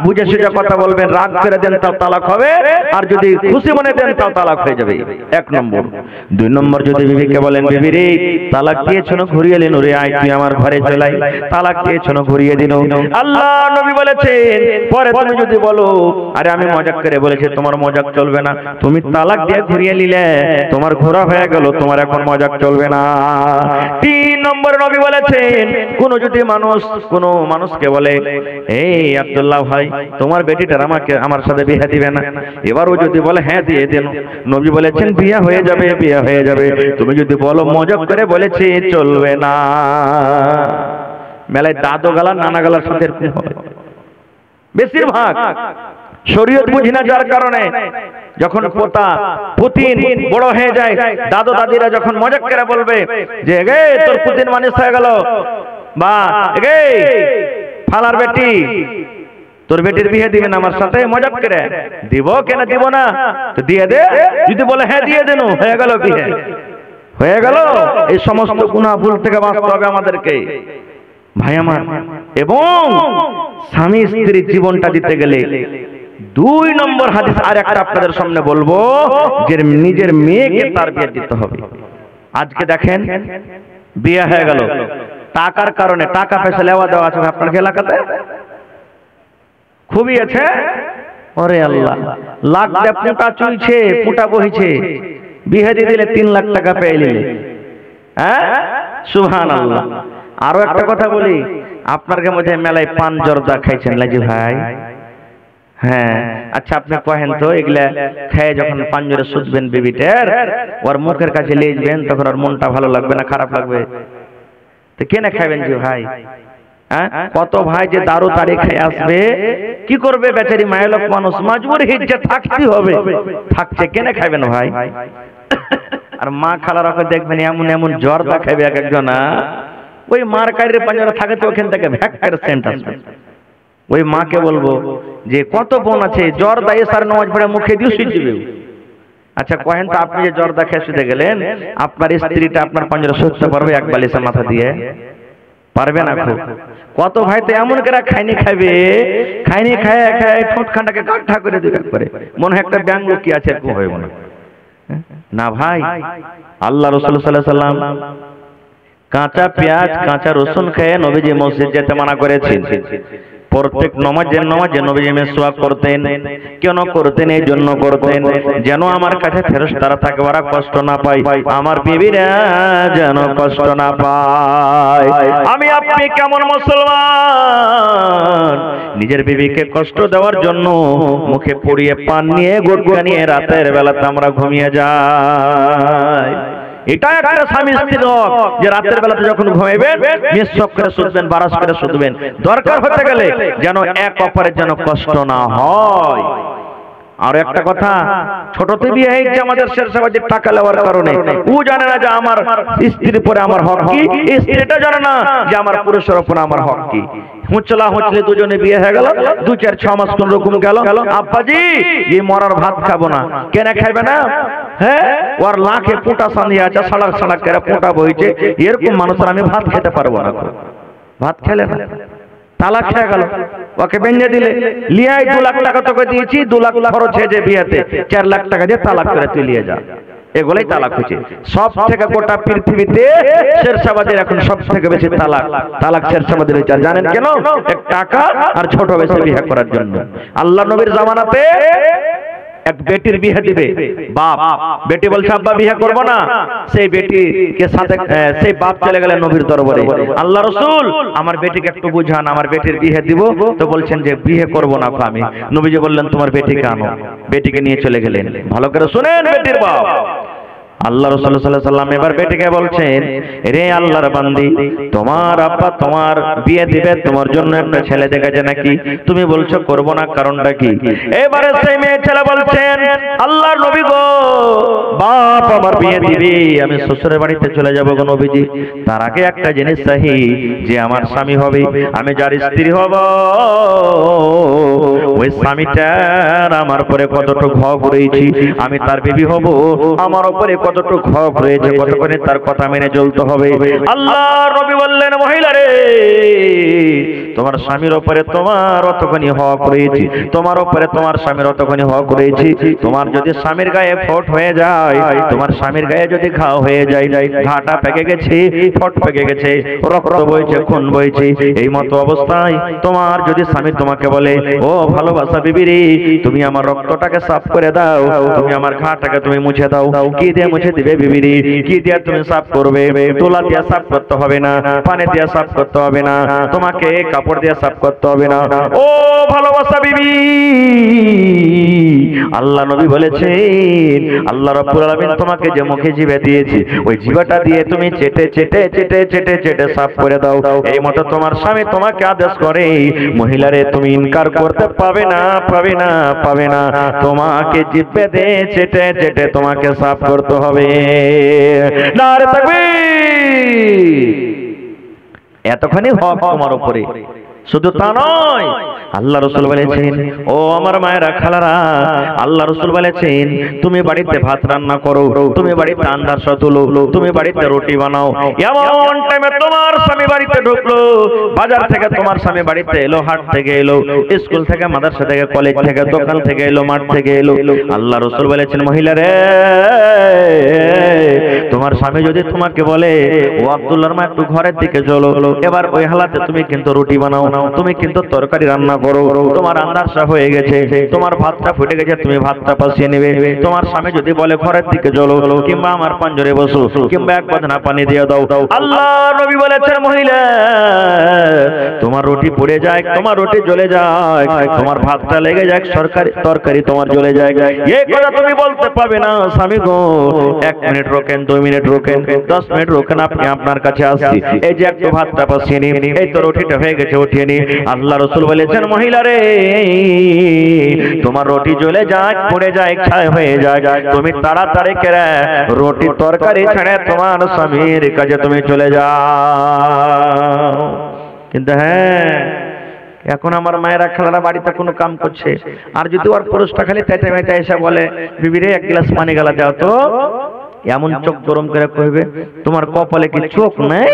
বুঝে সুঝে কথা বলবেন। রাগ করে দেন তাও তালাক হবে, আর যদি খুশি মনে দেন তাও তালাক হয়ে যাবে। 1 নম্বর। 2 নম্বর, যদি বিবিকে বলেন বিবি রে তালাক দিয়েছ না, ঘুরিয়ে দিন রে, আয় তুই আমার ঘরে চলাই, তালাক দিয়েছ না, ঘুরিয়ে দিন। আল্লাহ নবী বলেছেন পরে তুমি যদি বলো আরে আমি মজাক করে বলেছি, তোমার মজাক চলবে না, তুমি তালাক দিয়ে ঘুরিয়ে নিলে, তোমার ঘোরা হয়ে গেল, তোমার এখন মজাক চলবে না। 3 নম্বর নবী বলেছেন কোন যদি কোন মানুষকে বলে এই আব্দুল্লাহ ভাই তোমার বেটিটার আমার সাথে বিয়ে দিবে না, এবারও যদি বলে হ্যাঁ দিয়ে দেন, নবী বলেছেন বিয়ে হয়ে যাবে, বিয়ে হয়ে যাবে। তুমি যদি বলো মজাক করে বলেছি, চলবে না। মেলায় দাদু গালা নানা গালার সাথে এরকম হবে বেশিরভাগ। শরীয়ত বুঝি না, যার কারণে যখন পুতিন বড় হয়ে যায়, দাদু দাদিরা যখন মজাক করে বলবে যে গে তোর পুতিন মানুষ হয়ে গেল, বা গে ফালার বেটি তোর বেটির বিয়ে দিবে না আমার সাথে, মজাক করে দিব, কেন দিব না, তো দিয়ে দে। যদি বলে হ্যাঁ দিয়ে দেন, হয়ে গেল বিয়ে, হয়ে গেল। এই সমস্ত গুনাহ ভুল থেকে বাঁচতে হবে আমাদেরকে ভাই আমার। এবং স্বামী স্ত্রীর জীবনটা দিতে গেলে 2 নম্বর হাদিস আর একটা আপনাদের সামনে বলবো, যে নিজের মেয়েকে তার বিয়ে দিতে হবে। আজকে দেখেন বিয়ে হয়ে গেল, টাকার কারণে, টাকা পয়সা লেওয়া দেওয়া আছে আপনার এলাকাতে খুবই আছে। ওরে আল্লাহ, লাখ দিয়ে পুঁটা চুইছে, পুঁটা বহিছে, বিয়ে দিয়ে দিলে 3 লাখ টাকা পেয়ে নিলে। হ্যাঁ, সুবহানাল্লাহ। আরো একটা কথা বলি, আপনার মধ্যে মেলায় পান জর্দা খাইছেন লাগি ভাই? হ্যাঁ, আচ্ছা আপনি কহেন তো এগুলা খেয়ে যখন পাঞ্জরে সুতবেন বিবিটার, ওর মুখের কাছে লিখবেন, তখন ওর মনটা ভালো লাগবে না খারাপ লাগবে? তো কেন খাবেন যে ভাই? হ্যাঁ, কত ভাই যে দারু তাড়ি খেয়ে আসবে, কি করবে বেচারি মায়ের লোক মানুষ, মজবুর হিজে থাকতে হবে, থাকছে, কেন খাবেন ভাই? আর মা খালারাকে দেখবেন এমন এমন জর্দা খাবে এক একজন, ওই মার কারির পাঞ্জরা থাকে তো ওখান থেকে ভ্যাক করে সেন্ট আসবে। ওই মাকে বলবো যে কত বোন আছে জর্দা এসার নামাজ পড়ে মুখে দিয়ে শুয়ে দিবে। আচ্ছা কহেন তো, আপনি যে জর্দা খেয়ে শুতে গেলেন, আপনার স্ত্রীটা আপনার পাঞ্জরা শুতে পারবে এক বালিশে মাথা দিয়ে? পারবে না। খুব কত ভাই তো এমন করে খাইনি খাবে, খাইনি খায় খায় ঠোঁটখানটাকে গাঢ় করে দেবে একবারে, মনে হয় একটা ব্যাঙ কি আছে এরকম হবে মনে না। ভাই আল্লাহ রাসূল সাল্লাল্লাহু আলাইহি সাল্লাম কাঁচা পেঁয়াজ কাঁচা রসুন খেয়ে নবীজি মসজিদ যেতে মানা করেছেন। প্রত্যেক নামাজে নবীজি মিসওয়াক করতেন। কেন করতেন? এই জন্য করতেন যেন আমার কাছে ফেরেশতারা থাকে, ওরা কষ্ট না পায়, আমার বিবিরা যেন কষ্ট না পায়। আমি আপনি কেমন মুসলমান, নিজের বিবিকে কষ্ট দেওয়ার জন্য মুখে পুড়িয়ে পান নিয়ে গুটখা নিয়ে রাতের বেলাতে আমরা ঘুমিয়ে যাই। এটা একটা স্বামী স্ত্রীর হক, যে রাতের বেলাতে যখন ঘুমাইবেন মিসওয়াক করে শুতবেন, বারাস করে শুতবেন, দরকার হতে গেলে যেন এক অপরের যেন কষ্ট না হয়। আর একটা কথা, ছোটতে বিয়ে হয়েছে আমাদের শেরশাবাদের টাকা নেওয়ার কারণে, ও জানে না যে আমার স্ত্রীর উপরে আমার হক কি, স্ত্রীটা জানে না যে আমার পুরুষের উপরে আমার হক কি। হুঁচলা হুঁচলে দুজনে বিয়ে হয়ে গেল, 2-4-6 মাস কোন রকম গেল, আব্বাজি এই মরার ভাত খাবো না। কেন খাইবে না? হ্যাঁ, ওর লাখে পোটা সানিয়ে আছে, সাড়াক সাড়াক করে পোটা বইছে, এরকম মানুষের আমি ভাত খেতে পারবো না। ভাত খেলে না, তালাক খেয়ে গেল, ওকে বেঁধে দিলে, লিয়াই 2 লাখ টাকা তোকে দিয়েছি, 2 লাখ খরচ হয়েছে বিয়েতে, 4 লাখ টাকা দিয়ে তালাক করে তুই নিয়ে যা। এগুলাই তালাক হয়েছে। সব থেকে গোটা পৃথিবীতে শেরশাবাদের এখন সব থেকে বেশি তালাক শেরশাবাদের হয়েছে। জানেন কেন? এক টাকা আর ছোট বেশি বিয়ে করার জন্য। আল্লাহ নবীর জামানাতে এক বেটির বিয়ে দিবে বাপ, বেটি বলছে আব্বা বিয়ে করব না, সেই বেটিকে সাথে সেই বাপ চলে গেলেন নবীর দরবারে, আল্লাহ রাসূল আমার বেটিকে একটু বুঝান, আমার বেটির বিয়ে দিব। তো বলছেন যে বিয়ে করব না আমি। নবীজি বললেন তোমার বেটিকে আনো, বেটিকে নিয়ে চলে গেলেন। ভালো করে শুনেন বেটির বাপ, আল্লাহ রাসূল সাল্লাল্লাহু আলাইহি ওয়াসাল্লাম এবার বেটিকে বলছেন, রে আল্লাহর বান্দি, তোমার আব্বা তোমার বিয়ে দিবে, তোমার জন্য একটা ছেলে দেখেছে নাকি? তুমি বলছো করব না, কারণটা কি? এবারে সেই মেয়ে ছেলে বলছেন, আল্লাহর নবী গো, বাপ আমার বিয়ে দিবে, আমি শ্বশুরের বাড়িতে চলে যাব গো নবীজি। তার আগে একটা জিনিস চাই, যে আমার স্বামী হবে, আমি যার স্ত্রী হব, ওই স্বামীটার আমার উপরে কতটুকু হক রয়েছে, আমি তার বিবি হব, আমার উপরে কতটুকু হক রয়েছে, কতক্ষণে তার কথা মেনে চলতে হবে। আল্লাহর নবী বললেন, মহিলা রে, তোমার স্বামীর উপরে তোমার অতখানি হক রয়েছে, তোমার উপরে তোমার স্বামীর অতখানি হক রয়েছে। তোমার যদি স্বামীর গায়ে ফট হয়ে যায়, তোমার স্বামীর গায়ে যদি ঘাও হয়ে যায়, ঘাটা পেকে গেছে, ফট পেকে গেছে, রক্ত বইছে, খুন বইছে, এই মতো অবস্থায় তোমার যদি স্বামী তোমাকে বলে, ও ভালোবাসা বিবি রে, তুমি আমার রক্তটাকে সাফ করে দাও, তুমি আমার ঘাটাকে তুমি মুছে দাও, কি দিয়ে মুছে দিবে বিবি রে? কি দিয়ে তুমি সাফ করবে? তোলা দিয়ে সাফ করতে হবে না, পানি দিয়ে সাফ করতে হবে না, তোমাকে কাপড় দিয়ে সাফ করতে হবে না। ও ভালোবাসা বিবি, আল্লাহ নবী বলেছেন, আল্লাহ রাব্বুল আলামিন তোমাকে যে মুখে জিভা দিয়েছে, ওই জিভাটা দিয়ে তুমি চেটে চেটে চেটে চেটে চেটে সাফ করে দাও। এই মতো তোমার স্বামী তোমাকে আদেশ করে, মহিলারে তুমি ইনকার করতে পাবে না, পাবে না, পাবে না, তোমাকে জিভে দিয়ে চেটে চেটে তোমাকে সাফ করতে হবে। নারে তাকবীর! এতখানি হক তোমার উপরে। শুধু তা নয়, আল্লাহ রাসূল বলেছেন, ও আমার মায়েরা খালারা, আল্লাহ রাসূল বলেছেন, তুমি বাড়িতে ভাত রান্না করো, তুমি বাড়িতে আন্দারসা তুলো, তুমি বাড়িতে রুটি বানাও। এমন টাইমে তোমার স্বামী বাড়িতে ঢুকলো, বাজার থেকে তোমার স্বামী বাড়িতে এলো, হাট থেকে এলো, স্কুল থেকে, মাদ্রাসা থেকে, কলেজ থেকে, দোকান থেকে এলো, মাঠ থেকে এলো, আল্লাহ রাসূল বলেছেন, মহিলা রে, তোমার স্বামী যদি তোমাকে বলে, ও আব্দুল্লাহর মা একটু ঘরের দিকে চলো, এবার ওই হালাতে তুমি কিন্তু রুটি বানাও, তুমি কিন্তু তরকারি রান্না করো, তোমার আন্দারসা হয়ে গেছে, তোমার ভাতটা ফুটে গেছে, তুমি ভাতটা পাশিয়ে নেবে। তোমার স্বামী যদি বলে ঘরের দিকে চলো, কিংবা আমার পাঞ্জরে বসো, কিংবা এক বাদনা পানি দিয়ে দাও, আল্লাহ নবী বলেছেন, মহিলা তোমার রুটি পুড়ে যায়, তোমার রুটি জ্বলে যায়, তোমার ভাতটা লেগে যায়, তরকারি তোমার জ্বলে যায়, এই কথা তুমি বলতে পারবে না। স্বামী গো, 1 মিনিট রোকেন, 2 মিনিট রোকেন, 10 মিনিট রোকেন, আপনি আপনার কাছে আসছি, এই যে একটু ভাতটা পাশিয়ে নিন, এই তো রুটিটা হয়ে গেছে, উঠিয়ে নিন। আল্লাহ রাসূল বলেছেন, মহিলা রে, তোমার রুটি জ্বলে যায়, পুড়ে যায়, ছাই হয়ে যায়, তুমি তাড়াতাড়ি করে রুটি তরকারি ছেড়ে তোমার স্বামীর কাছে তুমি চলে যাও। কিন্তু হ্যাঁ, এখন আমার মায়েরা খালারা বাড়িতে কোনো কাম করছে, আর যদি ওর পুরুষটা খালি তেটে মেটে এসে বলে, বিবিরে 1 গ্লাস পানি গেলা দাও তো, এমন চোখ গরম করে কইবে, তোমার কপালে কি চোখ নেই?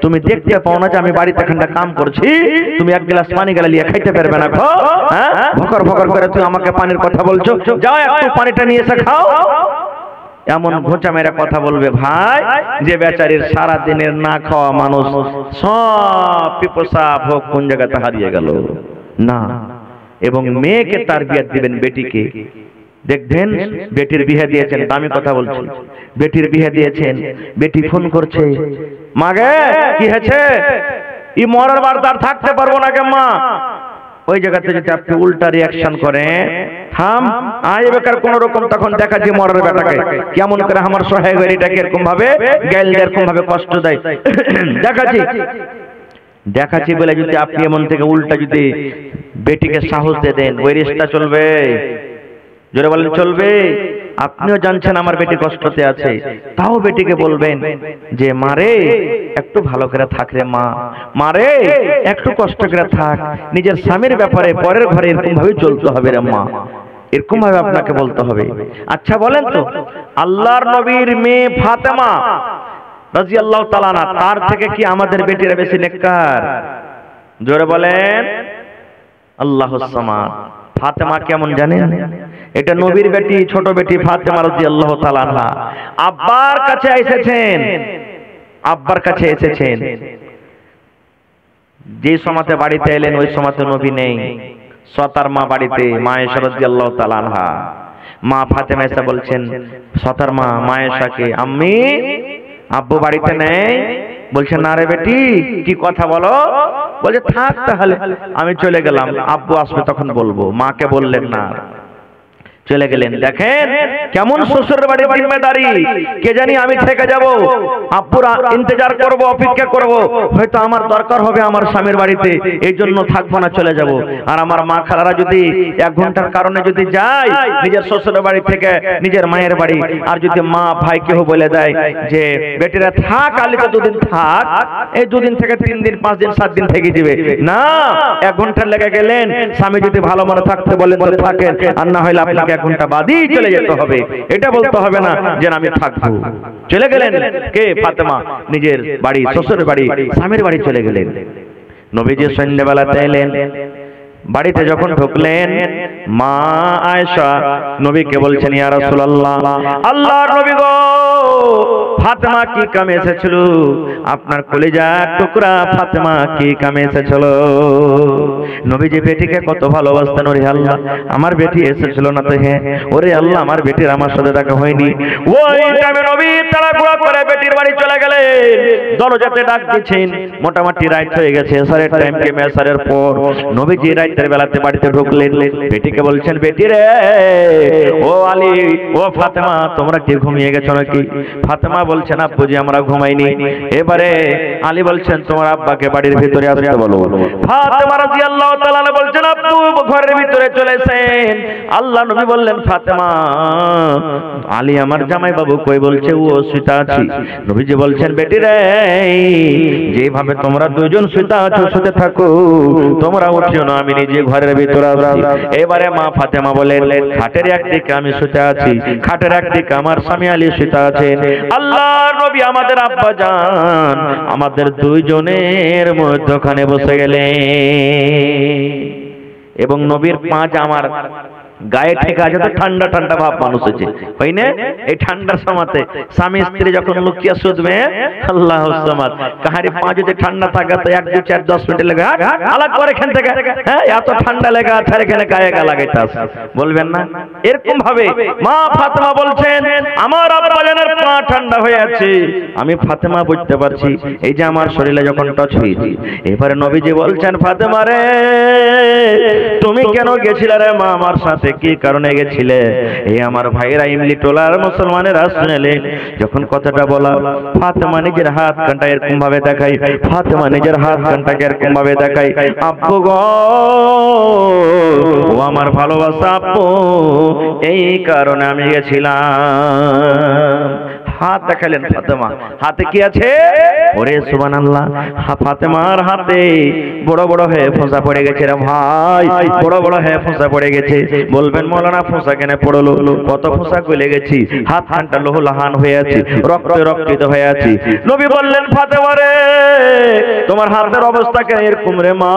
তুমি দেখতে পাও না যে আমি বাড়িতে এখানটা কাম করছি? তুমি 1 গ্লাস পানি গেলা লিয়ে খাইতে পারবে না? হ্যাঁ, ভকর ভকর করে তুই আমাকে পানির কথা বলছো, যাও একটু পানিটা নিয়ে এসে খাও। এমন ঘোচা মেরা কথা বলবে ভাই, যে বেচারির সারা দিনের না খাওয়া মানুষ সব পিপাসা ভোগ কোন জায়গাতে হারিয়ে গেল না। এবং মেয়েকে তারবিয়াত দিবেন বেটিকে। দেখবেন বেটির বিয়ে দিয়েছেন, দামি কথা বলছি, বেটির বিয়ে দিয়েছেন, বেটি ফোন করছে, মাগে কি হয়েছে, ই মরার বারদার থাকতে পারবো না কে মা। ওই জায়গাতে যদি আপনি উল্টা রিয়াকশন করেন, থাম আয় বেকার কোন রকম, তখন দেখা যায় মরার বেটাকে কেমন করে আমার সহায় গাড়িটাকে এরকম ভাবে গাইল এরকম ভাবে কষ্ট দেয়। দেখাচ্ছি বলে যদি আপনি এমন থেকে উল্টা যদি বেটিকে সাহস দিয়ে দেন, ওই রিস্তা চলবে? জোরে বলেন চলবে? আপনিও জানছেন আমার বেটি কষ্টতে আছে, তাও বেটিকে বলবেন যে মারে একটু ভালো করে থাক রে মা, মারে একটু কষ্ট করে থাক, নিজের স্বামীর ব্যাপারে পরের ঘরে এরকম ভাবে চলতে হবে রে মা, এরকম ভাবে আপনাকে বলতে হবে। আচ্ছা বলেন তো, আল্লাহর নবীর মেয়ে ফাতেমা রাদিয়াল্লাহু তাআলা আনহা, তার থেকে কি আমাদের বেটিরা বেশি নেককার? জোরে বলেন আল্লাহুস সামাদ। ফাতেমা কেমন জানেন? এটা নবীর বেটি, ছোট বেটি ফাতেমা রাদিয়াল্লাহু তাআলা আনহা আব্বার কাছে এসেছেন, আব্বার কাছে এসেছেন। যে সময়তে বাড়িতে এলেন ওই সময়তে নবী নেই, সতার মা বাড়িতে, মা আয়েশা রাদিয়াল্লাহু তাআলা আনহা। মা ফাতেমা এসে বলছেন সতার মা আয়েশাকে, আম্মি আব্বু বাড়িতে নেই? বলছে না রে বেটি, কি কথা বলো? বলছে থাক তাহলে আমি চলে গেলাম, আব্বু আসবে তখন বলবো। মাকে বললেন না, চলে গেলেন। দেখেন কেমন শ্বশুরের বাড়ির জিম্মেদারি। কে জানি আমি থেকে যাব, আব্বুর ইন্তজার করব, অপেক্ষা করব, হয়তো আমার দরকার হবে আমার স্বামীর বাড়িতে, এই জন্য থাকবো না, চলে যাব। আর আমার মা খালারা যদি 1 ঘন্টার কারণে যদি যায় নিজের শ্বশুরের বাড়ি থেকে নিজের মায়ের বাড়ি, আর যদি মা ভাই কেউ বলে দেয় যে বেটিরা থাক আলি তো 2 দিন থাক, এই 2 দিন থেকে 3 দিন 5 দিন 7 দিন থেকে দিবে না, 1 ঘন্টা লেগে গেলেন, স্বামী যদি ভালো মনে থাকতে বলেন তো থাকেন, আর না হলে আপনাকে 1 ঘন্টা বাদই চলে যেতে হবে। এটা বলতে হবে না যে আমি থাকবো। চলে গেলেন কে? ফাতেমা নিজের বাড়ি, শ্বশুরের বাড়ি, স্বামীর বাড়ি চলে গেলেন। নবীজি সন্ধ্যাবেলাতে এলেন, বাড়িতে যখন ঢুকলেন মা আয়েশা নবীকে বলছেন ইয়া রাসূলুল্লাহ, আল্লাহর নবী গো, ফাতেমা কি কামে এসেছিল? আপনার কলিজার টুকরা ফাতেমা কি কামে এসেছিল? নবীজি বেটিকে কত ভালোবাসতেন। ওরে আল্লাহ, আমার বেটি এসেছিল না তো? হ্যাঁ। ওরে আল্লাহ, আমার বেটির আমার সাথে দেখা হয়নি। ওই টাইমে নবী তাড়াহুড়া করে বেটির বাড়ি চলে গেলেন, দরজাতে ডাক দিচ্ছেন। মোটামুটি রাত হয়ে গেছে, এশারের টাইম কে মেশারের পর নবীজি রাতের বেলাতে বাড়িতে ঢুকলেন। বেটিকে বলছেন বেটি রে, ও আলী, ও ফাতেমা, তোমরা কি ঘুমিয়ে গেছো নাকি? ফাতেমা বলছেন আব্বুজি আমরা ঘুমাইনি। এবারে আলী বলছেন তোমার আব্বাকে বাড়ির ভিতরে আসতে বলো। ফাতেমা রাদিয়াল্লাহু তাআলা বলছেন আব্বু ঘরের ভিতরে চলেছেন। আল্লাহ নবী বললেন ফাতেমা, আলী আমার জামাই বাবু কই? বলছে ও শুতে আছি। নবীজি বলছেন বেটি রে, যেভাবে তোমরা দুইজন শুতে আছো শুতে থাকো, তোমরা উঠিও না, আমি নিজে ঘরের ভিতরে আসি। এবারে মা ফাতেমা বলেন খাটের একদিকে আমি শুতে আছি, খাটের একদিকে আমার স্বামী আলী শুতে আছেন। আল্লাহর নবী আমাদের আব্বা জান আমাদের দুইজনের মধ্যখানে বসে গেলেন, এবং নবীর পাঁচ আমার গায়ে ঠেকা আছে, তো ঠান্ডা ঠান্ডা ভাব মানুষ আছে, হয় না? এই ঠান্ডার সময়তে স্বামী স্ত্রী যখন লুকিয়ে শুধবে, আল্লাহু সামাদ, কাহারি পা যদি ঠান্ডা থাকে তো 1 2 4 10 মিনিট লাগে আলাগ করে এখান থেকে, হ্যাঁ এত ঠান্ডা লেগে আছে এখানে গায়ে গা লাগাইতে আছে, বলবেন না? এরকম ভাবে মা ফাতেমা বলছেন আমার আব্বা জানের পা ঠান্ডা হয়ে আছে, আমি ফাতেমা বুঝতে পারছি এই যে আমার শরীরে যখন টাচ হয়েছে। এবারে নবীজি বলছেন ফাতেমা রে, তুমি কেন গেছিলে রে মা আমার সাথে? কি কারণে গেছিলে? এই আমার ভাইরা ইমলি টোলার মুসলমানেরা শুনলে যখন কথাটা বলা, ফাতেমা নিজের হাত কানটা এরকম ভাবে দেখাই, ফাতেমা নিজের হাত কানটাকে এরকম ভাবে দেখাই, আব্বু গো, ও আমার ভালোবাসা আব্বু, এই কারণে আমি গেছিলাম। হাত দেখালেন ফাতেমা, হাতে কি আছে? ওরে সুবহানাল্লাহ, ফাতেমার হাতে বড় বড় হয়ে ফোঁসা পড়ে গেছে রে ভাই, বড় বড় হয়ে ফোঁসা পড়ে গেছে। বলবেন মৌলানা ফোঁসা কেন পড়লো? কত ফোঁসা কইলে গেছি, হাত খানটা লোহলাহান হয়ে আছে, রক্তে রক্তিত হয়ে আছে। নবী বললেন ফাতেমা রে, তোমার হাতের অবস্থা কেন এরকম রে মা?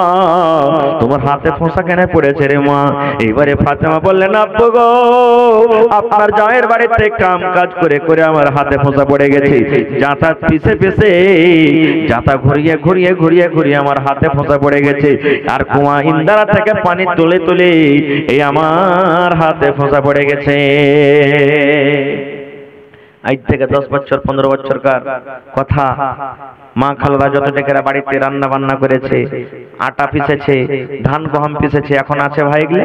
তোমার হাতে ফোঁসা কেন পড়েছে রে মা? এইবারে ফাতেমা বললেন আব্বু গো, আপনার জায়ের বাড়িতে কাম কাজ করে করে আমার হাতে ফোঁসা পড়ে গেছে, জাতা পিছে পিছে জাতা ঘুরিয়ে ঘুরিয়ে ঘুরিয়ে ঘুরিয়ে আমার হাতে ফোঁসা পড়ে গেছে, আর কুয়া ইন্দারা থেকে পানি তুলে তুলে এই আমার হাতে ফোঁসা পড়ে গেছে। আজ থেকে 10 বছর 15 বছরকার কথা। মা খালারা যত টেকেরা বাড়িতে রান্না বান্না করেছে, আটা পিছেছে, ধান গম পিছেছে, এখন আছে ভাই এগুলো?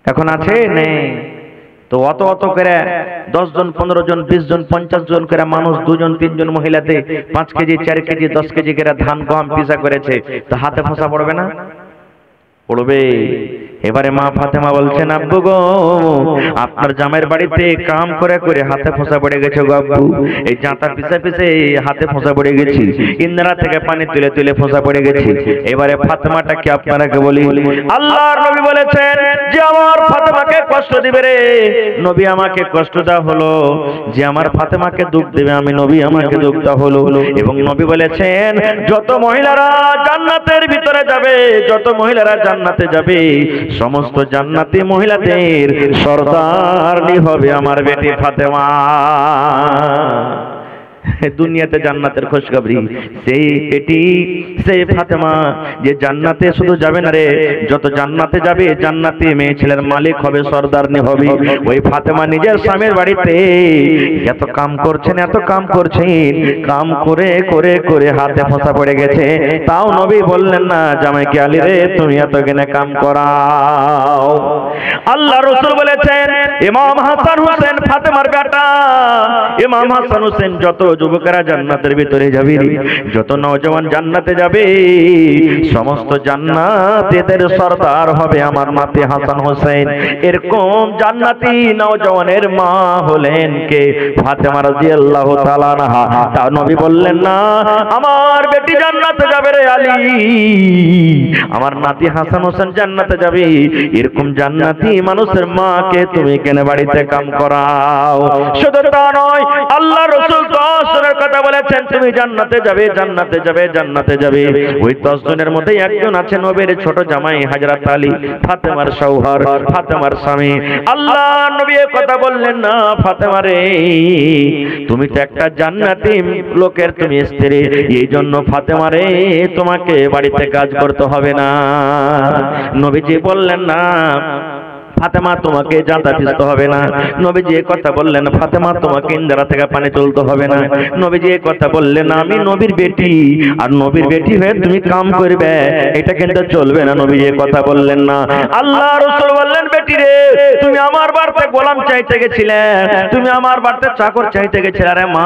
এখন আছে? নেই। তো অত অত করে 10 জন 15 জন 20 জন 50 জন করে মানুষ, 2 জন 3 জন মহিলাতে 5 কেজি 4 কেজি 10 কেজি করে ধান গম পিসা করেছে, তো হাতে ফোঁসা পড়বে না? পড়বে। এবারে মা ফাতেমা বলছেন, আব্বু গো, আপনার জামাইয়ের বাড়িতে কাম করে করে হাতে ফোঁসা পড়ে গেছে গো আব্বু, এই জাঁতা পিছে পিছে হাতে ফোঁসা পড়ে গেছি, ইন্দ্রা থেকে পানি তুলে তুলে ফোঁসা পড়ে গেছি। এবারে ফাতেমাটাকে আপনাকে বলি, আল্লাহর নবী বলেছেন যে আমার ফাতেমাকে কষ্ট দিবে রে, নবী আমাকে কষ্ট দেওয়া হলো, যে আমার ফাতেমাকে দুঃখ দেবে আমি নবী আমাকে দুঃখ দেওয়া হলো। এবং নবী বলেছেন যত মহিলারা জান্নাতের ভিতরে যাবে, যত মহিলারা জান্নাতে যাবে, সমস্ত জান্নাতি মহিলাদের সরদারনি হবে আমার বেটি ফাতেমা। দুনিয়াতে জান্নাতের খুশখবরি, সেই বেটি সেই ফাতেমা যে জান্নাতে শুধু যাবে না রে, যত জান্নাতে যাবে জান্নাতি মেয়ে ছেলের মালিক হবে, সরদারনি হবে। ওই ফাতেমা নিজের স্বামীর বাড়িতে এত কাম করছেন, এত কাম করছেন, কাম করে করে করে হাতে ফোঁসা পড়ে গেছে, তাও নবী বললেন না জামাইকে, আলী রে তুমি এত কেনে কাম করাও। আল্লাহ রাসূল বলেছেন ইমাম হাসান হোসেন ফাতেমার বেটা, ইমাম হাসান হোসেন যত যুবকেরা জান্নাতের ভিতরে যাবে, যত নওজওয়ান জান্নাতে যাবে, সমস্ত জান্নাতীদের সরদার হবে আমার নাতি হাসান হোসেন। এরকম জান্নাতি নওজওয়ানের মা হলেন কে? ফাতেমা রাদিয়াল্লাহু তাআলা আনহা। তা নবী বললেন না আমার বেটি জান্নাতে যাবে রে আলী, আমার নাতি হাসান হোসেন জান্নাতে যাবে, এরকম জান্নাতি মানুষের মাকে তুমি কেন বাড়িতে কাম করাও? শুধু তা নয়, আল্লাহ রাসূল 10 জনের কথা বলেছেন তুমি জান্নাতে যাবে, জান্নাতে যাবে, জান্নাতে যাবে। ওই 10 জনের মধ্যে একজন আছে নবীর ছোট জামাই হযরত আলী, ফাতেমার শৌহর, ফাতেমার স্বামী। আল্লাহ নবী কথা বললেন না ফাতেমা রে তুমি তো একটা জান্নাতি লোকের তুমি স্ত্রী, এই জন্য ফাতেমা রে তোমাকে বাড়িতে কাজ করতে হবে না। নবীজি বললেন না ফাতেমা তোমাকে জাঁতা পিষতে হবে না। নবীজি কথা বললেন ফাতেমা তোমাকে ইন্দ্রা থেকে পানি তুলতে হবে না। নবীজি কথা বললেন আমি নবীর বেটি, আর নবীর বেটি হয়ে তুমি কাম করবে, এটা কিন্তু চলবে না। নবীজি কথা বললেন না। আল্লাহ রাসূল বললেন বেটি রে তুমি আমার বাড়িতে গোলাম চাইতে গেছিলে, তুমি আমার বাড়িতে চাকর চাইতে গেছিলে, আরে মা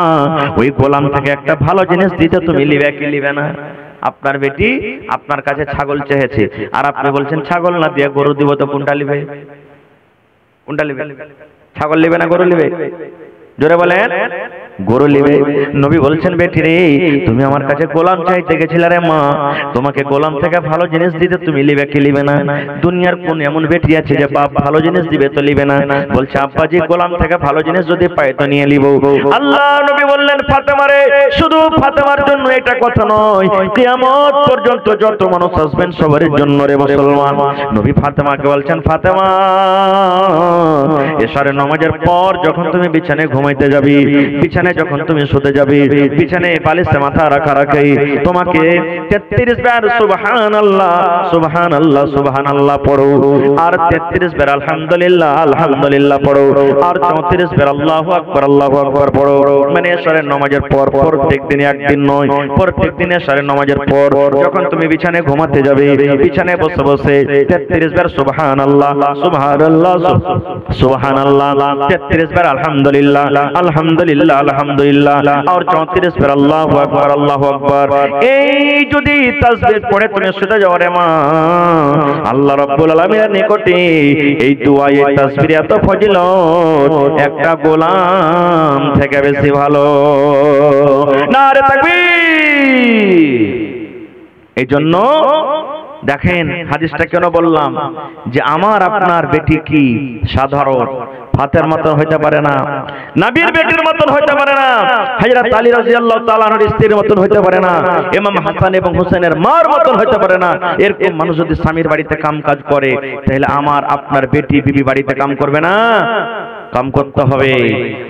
ওই গোলাম থেকে একটা ভালো জিনিস দিতে তুমি লিবে কি লিবে না? আপনার বেটি আপনার কাছে ছাগল চেয়েছে, আর আপনি বলছেন ছাগল না দিয়ে গরু দিব, তো কোনটা লিবে? কোনটা লিবে? ছাগল লিবে না গরু লিবে? জোরে বলেন। গরু লিবে। নবী বলছেন বেটি রে তুমি আমার কাছে গোলাম চাইতে গেছিলে, রে মা তোমাকে গোলাম থেকে ভালো জিনিস দিতে তুমি লিবে কি লিবে না? দুনিয়ার কোন এমন বেটি আছে যে বাপ ভালো জিনিস দিবে তো লিবে না? বলছে আব্বাজি গোলাম থেকে ভালো জিনিস যদি পাই তো নিয়ে লিব। আল্লাহ নবী বললেন ফাতেমা রে শুধু ফাতেমার জন্য এটা কথা নয়, কিয়ামত পর্যন্ত যত মানুষ আসবেন সবার জন্য রে মুসলমান। নবী ফাতেমাকে বলছেন ফাতেমা এশারের নামাজের পর যখন তুমি বিছানায় ঘুমাইতে যাবি, বিছানায় যখন তুমি শুতে যাবে, বিছানায় বালিশে মাথা রাখা রাখি তোমাকে 33 বার সুবহানাল্লাহ সুবহানাল্লাহ সুবহানাল্লাহ পড়ো, আর 33 বার আলহামদুলিল্লাহ আলহামদুলিল্লাহ পড়ো, আর 34 বার আল্লাহু আকবার আল্লাহু আকবার পড়ো। মানে এশারের নামাজের পর প্রত্যেক দিন, একদিন নয়, প্রত্যেক দিন এশারের নামাজের পর যখন তুমি বিছানায় ঘুমাতে যাবে, বিছানায় বসে বসে 33 বার সুবহানাল্লাহ সুবহানাল্লাহ সুবহানাল্লাহ, 33 বার আলহামদুলিল্লাহ আলহামদুলিল্লাহ আলহামদুলিল্লাহ, আর 34 বার আল্লাহু আকবার আল্লাহু আকবার। এই যদি তাসবিহ পড়ে তুমি শুতে যাও রে মা, আল্লাহ রাব্বুল আলামিনের নিকটে এই দোয়া এই তাসবিহ এত ফজিলত একটা গোলাম থেকে বেশি ভালো। নারে তাকবীর। এই জন্য দেখেন হাদিসটা কেন বললাম যে আমার আপনার বেটি কি সাধারণ ফাতের মতন হইতে পারে না, নবীর বেটির মতন হইতে পারে না, হযরত আলী রাদিয়াল্লাহু তাআলা আনহুর স্ত্রীর মতন হইতে পারে না, ইমাম হাসান এবং হুসাইনের মার মতন হইতে পারে না। এরকম মানুষ যদি স্বামীর বাড়িতে কাম কাজ করে, তাহলে আমার আপনার বেটি বিবি বাড়িতে কাম করবে না? কাম করতে হবে।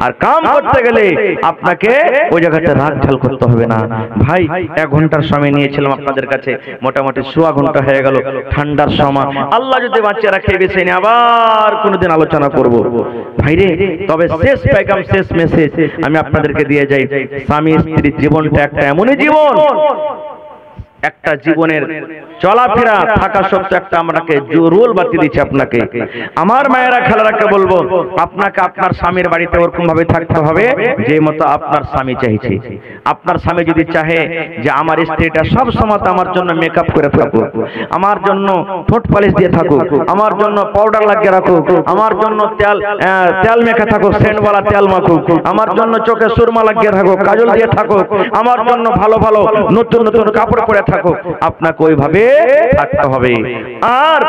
আর কাম করতে গেলে আপনাকে ওই জায়গাতে রাগ ঢাল করতে হবে না। ভাই 1 ঘন্টার সময় নিয়েছিলাম আপনাদের কাছে, মোটামুটি 1.25 ঘন্টা হয়ে গেল। ঠান্ডার সময় আল্লাহ যদি বাঁচিয়ে রাখে বেশি নিয়ে আবার কোনোদিন আলোচনা করব ভাইরে। তবে শেষ পেগাম শেষ মেসেজ আমি আপনাদেরকে দিয়ে যাই, স্বামী স্ত্রীর জীবনটা একটা এমনই জীবন একটা জীবনের চলাফেরা থাকা সত্ত্বেও একটা আপনাকে রোল বাতিয়ে দিচ্ছে আপনাকে। আমার মায়েরা খালারাকে বলবো, আপনাকে আপনার স্বামীর বাড়িতে ওরকম ভাবে থাকতে হবে যে মতো আপনার স্বামী চাইছে। আপনার স্বামী যদি চাহে যে আমার স্ত্রীটা সব সময় আমার জন্য মেকআপ করে থাকুক, আমার জন্য ঠোঁট পালিশ দিয়ে থাকুক, আমার জন্য পাউডার লাগিয়ে রাখুক, আমার জন্য তেল মেখে থাকুক, সেন্টওয়ালা তেল মাখুক, আমার জন্য চোখে সুরমা লাগিয়ে থাকুক, কাজল দিয়ে থাকুক, আমার জন্য ভালো ভালো নতুন নতুন কাপড় পরে থাকুক, আপনাকে ওইভাবে থাকতে হবে। আর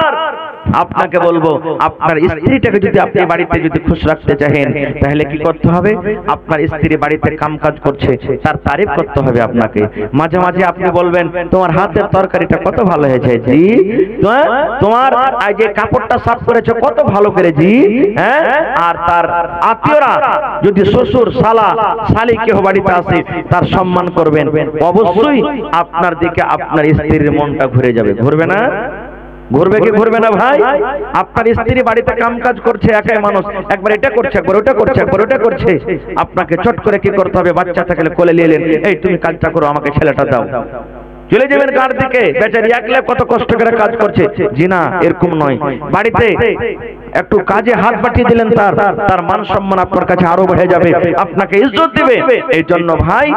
আপনাকে বলবো, আপনার স্ত্রীটাকে যদি আপনি বাড়িতে যদি খুশ রাখতে চাহেন তাহলে কি করতে হবে? আপনার স্ত্রী বাড়িতে কামকাজ করছে তার তারিফ করতে হবে আপনাকে। মাঝে মাঝে আপনি বলবেন, তোমার হাতের তরকারিটা কত ভালো হয়েছে জি, তোমার এই যে কাপড়টা সাফ করেছো কত ভালো করে জি, হ্যাঁ। আর তার আত্মীয়রা যদি শ্বশুর শালা শালি কেউ বাড়িতে আসে তার সম্মান করবেন। অবশ্যই আপনার দিকে আপনার স্ত্রীর মনটা ঘুরে যাবে। ঘুরবে না? ঘুরবে কি ঘুরবে না ভাই? আপনার স্ত্রী বাড়িতে কামকাজ করছে, একাই মানুষ, একবার এটা করছে, একবার ওটা করছে, একবার ওটা করছে, আপনাকে চট করে কি করতে হবে? বাচ্চা থাকলে কোলে নিয়ে এলেন, এই তুমি কাজটা করো, আমাকে ছেলেটা দাও, চলে যাবেন কার দিকে? বেচারি একলা কত কষ্ট করে কাজ করছে। জি না, এরকম নয়। বাড়িতে একটু কাজে হাত বাটিয়ে দিলেন, তার মান সম্মান আপনার কাছে আরো বেড়ে যাবে, আপনাকে ইজ্জত দিবে। এই জন্য ভাই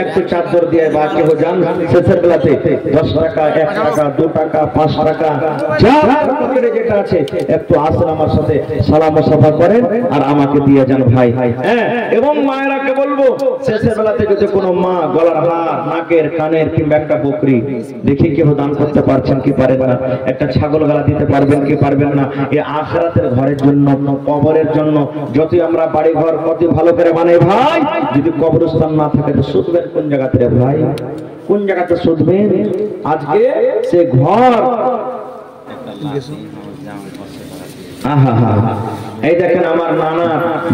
একটু চাদর দিয়ে বাকি হয়ে যান, শেষের বেলাতে 10 টাকা, 1 টাকা, 2 টাকা, 5 টাকা যা পকেটে যেটা আছে একটু আসেন আমার সাথে সালাম ও সাফা করেন আর আমাকে দিয়ে যান ভাই। হ্যাঁ, এবং মায়েরাকে বলবো, শেষের বেলাতে যদি কোনো মা গলার হার, নাকের, কানের কিংবা একটা বকরি দেখি কেউ দান করতে পারছেন কি পারেন না, একটা ছাগল গলা দিতে পারবেন কি পারবেন না, এই আখিরাতের ঘরের জন্য, কবরের জন্য। যতই আমরা বাড়ি ঘর কত ভালো করে বানাই ভাই, যদি কবরস্থান না থাকে তো শুধবেন কোন জায়গাতে রে ভাই? কোন জায়গাতে শুধবেন? আজকে সে ঘর এই দেখেন আমার নানা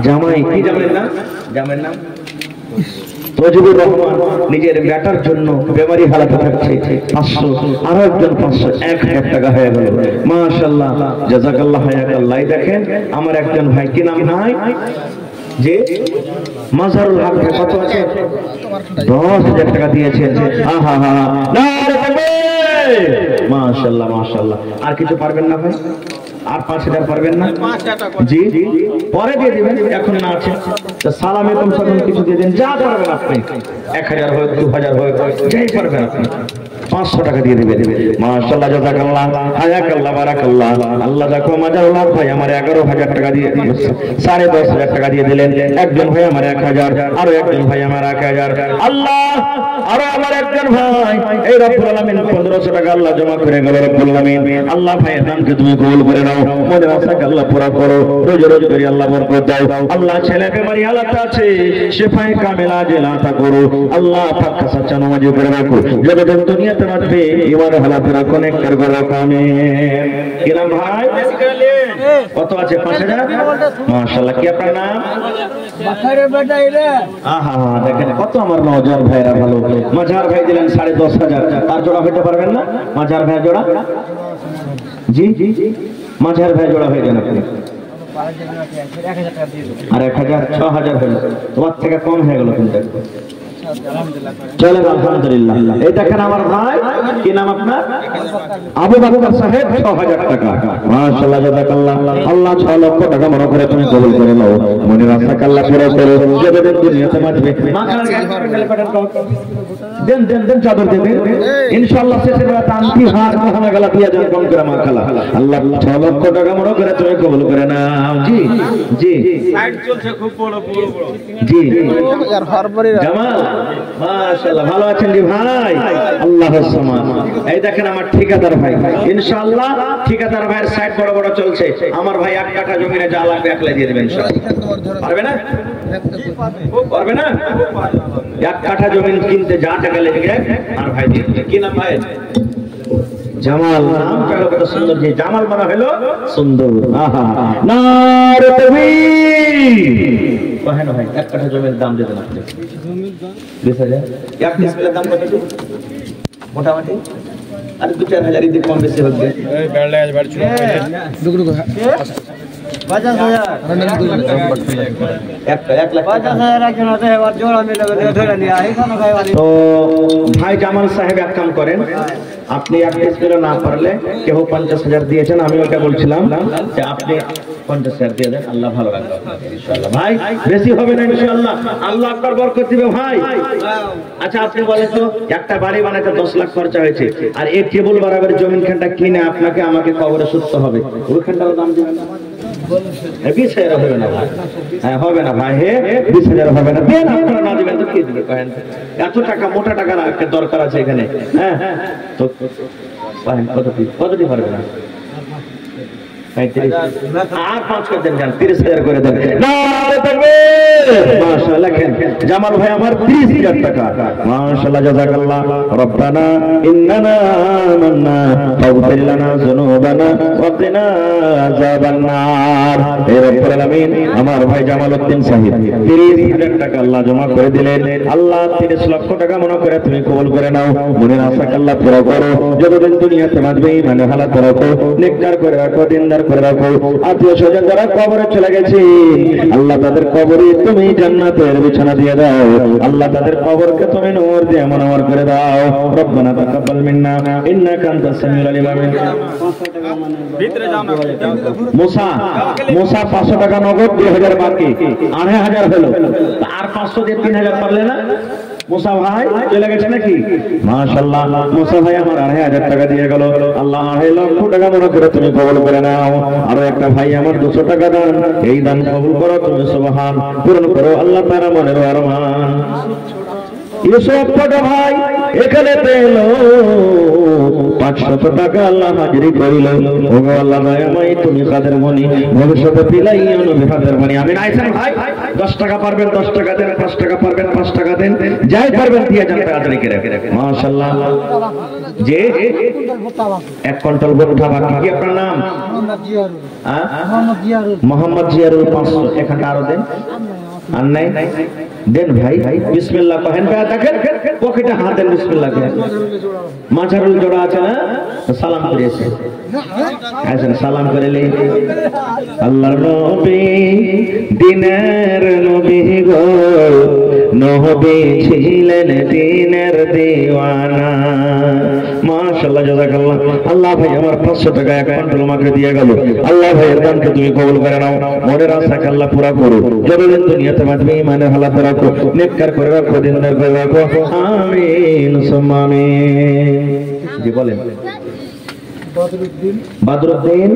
জামাই, কি জামের নাম? জামের নাম তজিবুর রহমান নিজের বেটার জন্য বেমারি হালাতে থাকছে, 500, আরো একজন 500, 1000 টাকা হয়ে গেল। মাশাআল্লাহ, জাযাকাল্লাহ হায়াকাল্লাহ। দেখেন আমার একজন ভাই, কি নাম ভাই? যে মাজারুল হক, কত আছে? 10,000 টাকা দিয়েছেন। মাশাআল্লাহ মাশাআল্লাহ। আর কিছু পারবেন না ভাই? আর 5,000 পারবেন না? জি পরে দিয়ে দিবেন, এখন না আছে তো সালামে কম সে কম কিছু দিয়ে দেন, যা পারবেন আপনি, 1000 হোক 2000 হোক, যাই পারবেন আপনি, 500 টাকা দিয়ে দিবেন। মাশাআল্লাহ, জাযাকাল্লাহ হায়াকাল্লাহ, বারাকাল্লাহ। আল্লাহ দেখো মাজারুল হক ভাই আমার 11,000 টাকা দিয়ে 10,500 টাকা দিয়ে দিলেন। একজন ভাই আমার 1000, আরো একজন ভাই আমার 1000। আল্লাহ, আরো আমার একজন ভাই, এই রব্বুল আলামিন 1500 টাকা আল্লাহ জমা করে গেল রব্বুল আলামিন। আল্লাহ ভাই দানকে তুমি কবুল করে নাও, মনের আশাকে আল্লাহ পুরা করো, রোজ রোজ করে আল্লাহ বরকত দাও। আল্লাহ ছেলে বেমারি হালাতে আছে, শিফায়ে কামিলা আজেল আতা করো। আল্লাহ পাক সাচ্চা নামাজি করে রাখো, যতদিন দুনিয়াতে রাখবে ইমানের হালাতে রাখো, নেককার করে রাখো। আমিন। কি নাম ভাই? কত আছে? 5,000। মাশাআল্লাহ। কি আপনার নাম? বাখারে বেটা এলে। আহা, দেখেন কত আমার নওজোয়ান ভাইরা ভালো। মাজার ভাই দিলেন 10,500। তার জোড়া হইতে পারবেন না? মাজার ভাই জোড়া? জি মাঝার ভাই জোড়া হয়ে যান আপনি। আর 1000, 6,000 হলো, তোমার থেকে কম হয়ে গেল কিন্তু। চলেন আলহামদুলিল্লাহ। এই দেখেন আমার ভাই, কি নাম আপনার? আবু বকর সাহেব, 6,000 টাকা। মাশাআল্লাহ, জাযাকাল্লাহ। আল্লাহ 6 লক্ষ টাকা মনে করে তুমি কবুল করে নাও, মনের আশা আল্লাহ পুরো করো, যতদিন দুনিয়াতে বাঁচবে। দেন দেন দেন, চাদর দেবেন ইনশাআল্লাহ। শেষে বেলা তান্তি হার গহনা গলা দিয়ে যান কম করে মাখালা। আল্লাহ 6 লক্ষ টাকা মনে করে তুমি কবুল করে নাও। জি জি, সাইড চলছে খুব বড় বড় বড়। জি জামাল মাশাআল্লাহ ভালো আছেন জি ভাই আল্লাহুর সামাদ এই দেখেন আমার ঠিকাদার ভাই ইনশাআল্লাহ ঠিকাদার ভাইয়ের সাইড বড় বড় চলছে আমার ভাই 1 কাঠা জমিনে যা লাগবে একলা দিয়ে দিবেন ইনশাআল্লাহ পারবে না পারবে না 1 কাঠা জমি কিনতে যা টাকা লেগে আর ভাই দিয়ে দিবে কি নাম ভাই জামাল নামটা কত সুন্দর যে জামাল মানে হলো সুন্দর আহা নারে তাকবীর কহেন ভাই 1 কাঠা জমির দাম দিতে না জমির দাম 20000 এক ডিসপ্লের দাম কত মোটামুটি আর 2-4000 দিক কম বেশি হবে এই বেড়লে আজ বাড়ি ছিল দুগুলো 50000 তো ভাই জামাল সাহেব এক কাম করেন আপনি এক ডিসপ্লে না পারলে কেউ 50000 দিয়েছেন আমি ওটা বলছিলাম যে আপনি 50000 দিয়ে দেন আল্লাহ ভালো রাখবে ইনশাআল্লাহ ভাই বেশি হবে না ইনশাআল্লাহ আল্লাহ আপনার বরকত দিবে ভাই আচ্ছা আপনি বলেন তো একটা বাড়ি বানাতে 10 লাখ খরচ হয়েছে আর এই টেবিল বরাবর জমিনখানটা কিনে আপনাকে আমাকে কবরে সুত্তে হবে ওইখানটার দাম দিবেন 20000 হবে না ভাই হ্যাঁ হবে না ভাই হে 20000 হবে না দেন আপনারা না দিবেন তো কি দিবে কহেন এত টাকা মোটা টাকা রাখতে দরকার আছে এখানে হ্যাঁ তো কতটি পারবে না আর 5 করে দেন 30000 করে দেন নারে তাকবীর মাশাআল্লাহ জামাল ভাই আমার 30000 টাকা মাশাআল্লাহ জাযাকাল্লাহ রব্বানা ইন্নানা আমান্না ফাগফির লানা যুনুবানা ওয়া কিনা আযাবান নার হে রব্বুল আলামিন আমার ভাই জামালউদ্দিন সাহেব 30000 টাকা আল্লাহ জমা করে দিলেন আল্লাহ 30 লক্ষ টাকা মনে করে তুমি কবুল করে নাও মনের আশা আল্লাহ পুরো করো যতদিন দুনিয়াতে বাঁচবে মানে হালাত রাখো নেককার করে রাখো দিনদার করে রাখো আত্মীয় স্বজন যারা কবরে চলে গেছে আল্লাহ তাদের কবরে তুমি জান্নাতের বিছানা দিয়ে দাও আল্লাহ তাদের কবরকে তুমি নূর দিয়ে মনোহর করে দাও রব্বানা তাকাব্বাল মিন্না ইন্নাকা আনতাস সামিউল আলিম ভিতরে যাও না মুসা 500 টাকা নগদ 2000 বাকি 2500 হলো আর 500 দিয়ে 3000 পারলে না মুসা ভাই চলে গেছে নাকি মাশাআল্লাহ মুসা ভাই আমার 2500 টাকা দিয়ে গেল আল্লাহ 2.5 লক্ষ টাকা মনে করে তুমি কবুল করে নাও আর একটা ভাই আমার 200 টাকা দান এই দান কবুল করো তুমি সুবহান পূরণ করো আল্লাহ তাআলা মনের আরমান ইউসুফ টাকা ভাই এখানে পেল 500 টাকা আল্লাহ হাজিরি করিল ওগো আল্লাহ দয়াময় তুমি কাদের মনি ভবিষ্যতে পিলাইও নবী কাদের মনি আমি আইছেন ভাই 10 টাকা পারবেন 10 টাকা দেন 5 টাকা পারবেন 5 টাকা দেন যাই পারবেন দিয়ে যান হাজিরি করে মাশাআল্লাহ যে 1 কুইন্টাল ভুট্টা বাকি কি আপনার নাম মোহাম্মদ জিয়ারুল 500 এখানটা আরো দেন আর নাই দেন ভাই বিসমিল্লাহ কহেন ভাই দেখেন পকেটে হাত দেন বিসমিল্লাহ করেন মাঝারুল জোড়া আছে না সালাম করেছে আচ্ছা সালাম করেলে আল্লাহর নবী দিনের নবী গো নবী ছিলেন দিনের দিওয়ানা মাশাআল্লাহ জাযাকাল্লাহ আল্লাহ ভাই আমার 500 টাকা অ্যাকাউন্ট আমাকে দিয়ে গেল আল্লাহ ভাইয়ের দানকে তুমি কবুল করে নাও মনের আশাকে আল্লাহ পুরা করো যতদিন দুনিয়াতে বাঁচবে ঈমানের হালাত রাখো নেককার করে রাখো দিনদার করে রাখো আমিন সুম্মা আমিন জি বলেন বদরুদ্দিন